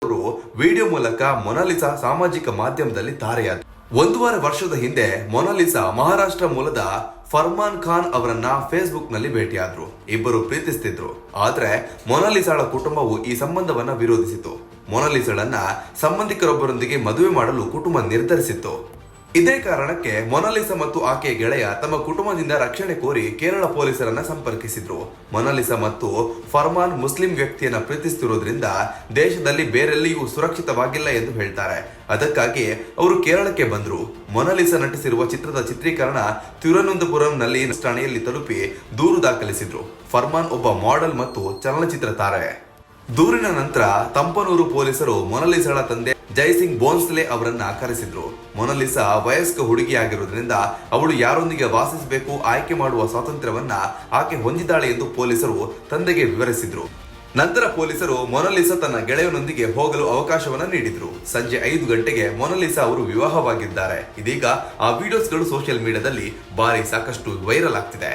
ಅವರು ವಿಡಿಯೋ ಮೂಲಕ ಮೊನಾಲಿಸಾ ಸಾಮಾಜಿಕ ಮಾಧ್ಯಮದಲ್ಲಿ ತಾರೆಯಾದರು. 1.5 ವರ್ಷದ ಹಿಂದೆ ಮೊನಾಲಿಸಾ ಮಹಾರಾಷ್ಟ್ರ ಮೂಲದ ಫರ್ಮಾನ್ ಖಾನ್ ಅವರನ್ನ ಫೇಸ್ಬುಕ್ ನಲ್ಲಿ ಭೇಟಿಯಾದ್ರು. ಇಬ್ಬರು ಪ್ರೀತಿಸ್ತಿದ್ರು. ಆದ್ರೆ ಮೊನಾಲಿಸಾಳ ಕುಟುಂಬವು ಈ ಸಂಬಂಧವನ್ನ ವಿರೋಧಿಸಿತು. ಮೊನಾಲಿಸಾಳನ್ನ ಸಂಬಂಧಿಕರೊಬ್ಬರೊಂದಿಗೆ ಮದುವೆ ಮಾಡಲು ಕುಟುಂಬ ನಿರ್ಧರಿಸಿತ್ತು. ಇದೇ ಕಾರಣಕ್ಕೆ ಮೊನಾಲಿಸಾ ಮತ್ತು ಆಕೆಯ ಗೆಳೆಯ ತಮ್ಮ ಕುಟುಂಬದಿಂದ ರಕ್ಷಣೆ ಕೋರಿ ಕೇರಳ ಪೊಲೀಸರನ್ನ ಸಂಪರ್ಕಿಸಿದ್ರು. ಮೊನಾಲಿಸಾ ಮತ್ತು ಫರ್ಮಾನ್ ಮುಸ್ಲಿಂ ವ್ಯಕ್ತಿಯನ್ನ ಪ್ರೀತಿಸುತ್ತಿರುವುದರಿಂದ ದೇಶದಲ್ಲಿ ಬೇರೆಲ್ಲಿಯೂ ಸುರಕ್ಷಿತವಾಗಿಲ್ಲ ಎಂದು ಹೇಳ್ತಾರೆ. ಅದಕ್ಕಾಗಿ ಅವರು ಕೇರಳಕ್ಕೆ ಬಂದ್ರು. ಮೊನಾಲಿಸಾ ನಟಿಸಿರುವ ಚಿತ್ರದ ಚಿತ್ರೀಕರಣ ತಿರುವನಂತಪುರಂನಲ್ಲಿ ಠಾಣೆಯಲ್ಲಿ ತಲುಪಿ ದೂರು ದಾಖಲಿಸಿದ್ರು. ಫರ್ಮಾನ್ ಒಬ್ಬ ಮಾಡೆಲ್ ಮತ್ತು ಚಲನಚಿತ್ರ ತಾರೆ. ದೂರಿನ ನಂತರ ತಂಪನೂರು ಪೊಲೀಸರು ಮೊನಾಲಿಸಾಳ ತಂದೆ ಜೈಸಿಂಗ್ ಬೋನ್ಸ್ಲೆ ಅವರನ್ನ ಕರೆಸಿದ್ರು. ಮೊನಾಲಿಸಾ ವಯಸ್ಕ ಹುಡುಗಿಯಾಗಿರುವುದರಿಂದ ಅವಳು ಯಾರೊಂದಿಗೆ ವಾಸಿಸಬೇಕು ಆಯ್ಕೆ ಮಾಡುವ ಸ್ವಾತಂತ್ರ್ಯವನ್ನ ಆಕೆ ಹೊಂದಿದ್ದಾಳೆ ಎಂದು ಪೊಲೀಸರು ತಂದೆಗೆ ವಿವರಿಸಿದ್ರು. ನಂತರ ಪೊಲೀಸರು ಮೊನಾಲಿಸಾ ತನ್ನ ಗೆಳೆಯನೊಂದಿಗೆ ಹೋಗಲು ಅವಕಾಶವನ್ನ ನೀಡಿದ್ರು. ಸಂಜೆ 5 ಗಂಟೆಗೆ ಮೊನಾಲಿಸಾ ಅವರು ವಿವಾಹವಾಗಿದ್ದಾರೆ. ಇದೀಗ ಆ ವಿಡಿಯೋಸ್ಗಳು ಸೋಷಿಯಲ್ ಮೀಡಿಯಾದಲ್ಲಿ ಸಾಕಷ್ಟು ವೈರಲ್ ಆಗ್ತಿದೆ.